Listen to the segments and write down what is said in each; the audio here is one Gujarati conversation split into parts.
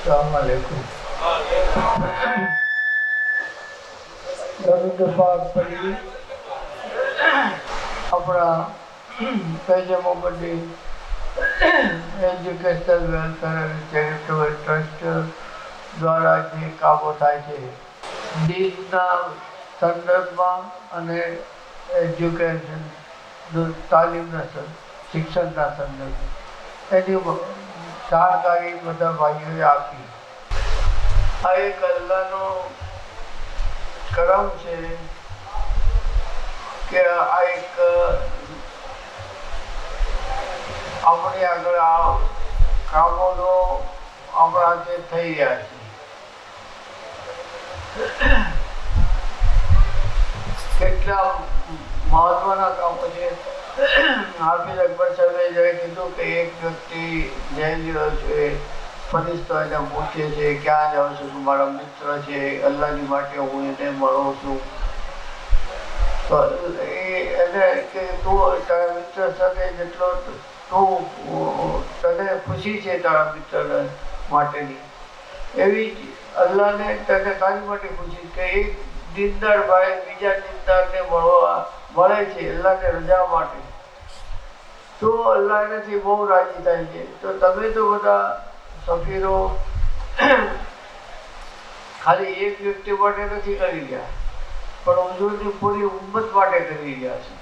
Assalamualaikum. દરરોજ પાક પડી આપણા પેજમો બધી એજ્યુકેશનલ વેલફેર ચેરિટેબલ ટ્રસ્ટ દ્વારા જે કામો થાય છે દીનના સંદર્ભમાં અને એજ્યુકેશન તાલીમના શિક્ષણના સંદર્ભમાં એની જાણકારી બધા ભાઈઓએ આપી. આ એક અલ્લાહનો કરમ છે કે આ એક આપણી આગળ આ કામોનો આપણા જે થઈ રહ્યા છે. કેટલા મહત્વના કામો છે. હાફિઝ અકબર સાહેબે જ્યારે કીધું કે એક વ્યક્તિ જઈ રહ્યો છે, ફરિશ્તો એને પૂછે છે ક્યાં જાઉં છું, કે મારા મિત્ર છે, અલ્લાહની માટે હું એને મળું છું. તો એને કે તું તારા મિત્ર સાથે જેટલો તું તને ખુશી છે તારા મિત્ર માટેની, એવી જ અલ્લાહને તને તારી માટે ખુશી કે એક દીનદાર ભાઈ બીજા દીનદારને મળે છે અલ્લાહને રજા માટે, તો અલ્લાહ એનાથી બહુ રાજી થાય છે. તો તમે તો બધા સફીરો ખાલી એક વ્યક્તિ માટે નથી કરી રહ્યા, પણ હુજૂરની પૂરી ઉમ્મત માટે કરી રહ્યા છે.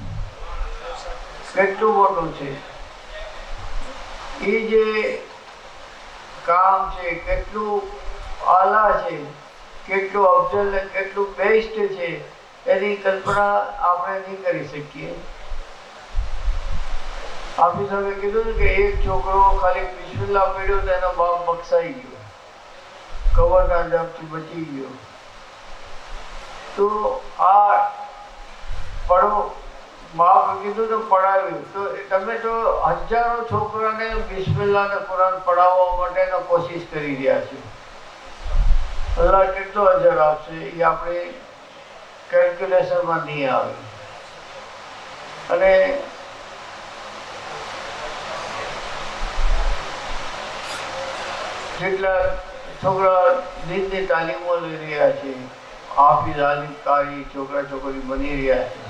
કેટલું મોટું છે એ જે કામ છે, કેટલું આલા છે, કેટલું અફઝલ ને કેટલું બેસ્ટ છે, એની કલ્પના આપણે નહીં કરી શકીએ. હાફિઝ સાહેબે કીધું કે એક છોકરો ખાલી બિસ્મિલ્લાહ પડ્યો તો એનો બાપ બક્ષાઈ ગયો, કબરના અજાબથી બચી ગયો. તો આ બાપ કીધું તો પડાવ્યું. તો તમે તો હજારો છોકરાને બિસ્મિલ્લાહ ને કુરાન પઢાવવા માટેનો કોશિશ કરી રહ્યા છો. અલ્લાહ કેટલો અજર આપશે એ આપણે કેલ્ક્યુલેશનમાં નહીં આવે. અને જેટલા છોકરા દીનની તાલીમો લઈ રહ્યા છે, હાફિઝ આલિમ કારી છોકરા છોકરી બની રહ્યા છે,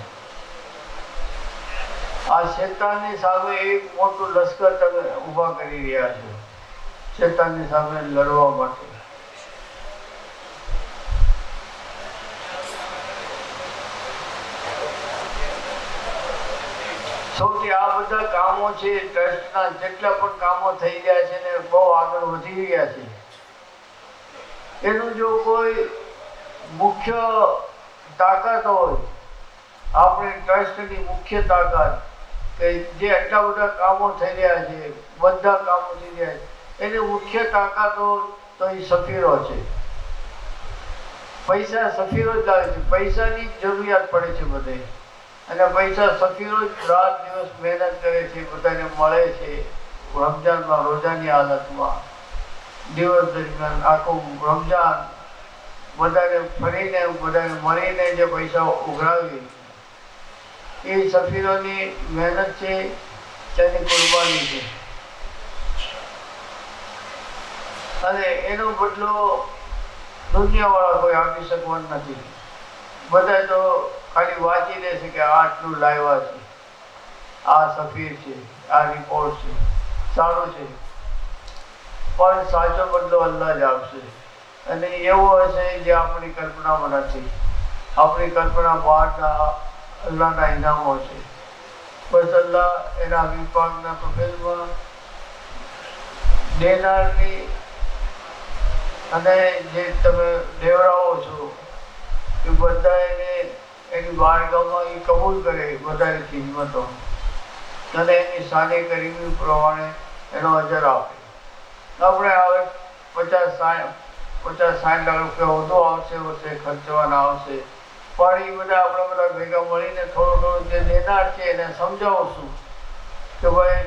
આ શેતાનની સામે એક મોટું લશ્કર તમે ઊભા કરી રહ્યા છો શેતાનની સામે લડવા માટે. સૌથી આ બધા કામો છે ટ્રસ્ટના જેટલા પણ કામો થઈ ગયા છે ને બહુ આગળ વધી રહ્યા છે. એનું જો કોઈ મુખ્ય તાકાત હોય, આપણે ટ્રસ્ટની મુખ્ય તાકાત કે જે આટલા બધા કામો થઈ રહ્યા છે, બધા કામો થઈ રહ્યા છે, એની મુખ્ય તાકાત તો એ સફીરો છે. પૈસા સફીરો જ લાવે છે, પૈસાની જરૂરિયાત પડે છે બધે, અને પૈસા સફીરો જ રાત દિવસ મહેનત કરે છે, બધાને મળે છે. રમજાનમાં રોજાની હાલતમાં દિવસ દરમિયાન આખું રમજાન બધાને ફરીને બધાને મળીને જે પૈસા ઉઘરાવી એ સફીરોની મહેનત છે, તેની કુરબાની છે. અને એનો બદલો દુનિયાવાળા કોઈ આપી શકવાનું નથી. બધા તો ખાલી વાંચી લેશે કે આટલું લાવ્યા છે, આ સફીર છે, આ રિપોર્ટ છે, સારું છે, પણ સાચો બદલો અલ્લાહ જ આપશે. અને એવો હશે જે આપણી કલ્પનામાં નથી. આપણી કલ્પના બહારના અલ્લાહના ઇનામો છે. બસ અલ્લાહ એના વિભાગના પ્રફેલમાં દેનારની અને જે તમે દેવરાવો છો એ બધા એને એની બારગામમાં એ કબૂલ કરે બધાની ખિદમતો, અને એની સાની કરીમી પ્રમાણે એનો અજર આપે. આપણે હવે 50-60 લાખ રૂપિયા વધુ આવશે, વર્ષે ખર્ચવાના આવશે, પણ એ બધા આપણે બધા ભેગા મળીને થોડું થોડું જે દેનાર છે એને સમજાવશું કે ભાઈ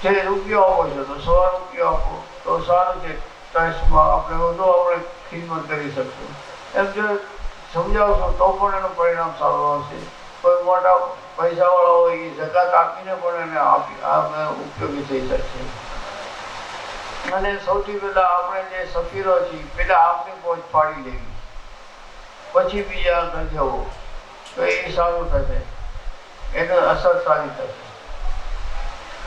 જે રૂપિયો આપો છો તો 100 રૂપિયા આપો તો સારું છે, ટ્રસ્ટમાં આપણે વધુ આપણે ખિદમત કરી શકશું. એમ જો સમજાવશો તો પણ એનું પરિણામ સારું આવશે. કોઈ મોટા પૈસાવાળા હોય એ જકાત આપીને પણ એને ઉપયોગી થઈ શકશે. અને સૌથી પહેલાં આપણે જે સફીરો છીએ પહેલાં આપણી પહોંચ પાડી લેવી, પછી બીજા આગળ જવું, તો એ સારું થશે, એનો અસર સારી થશે.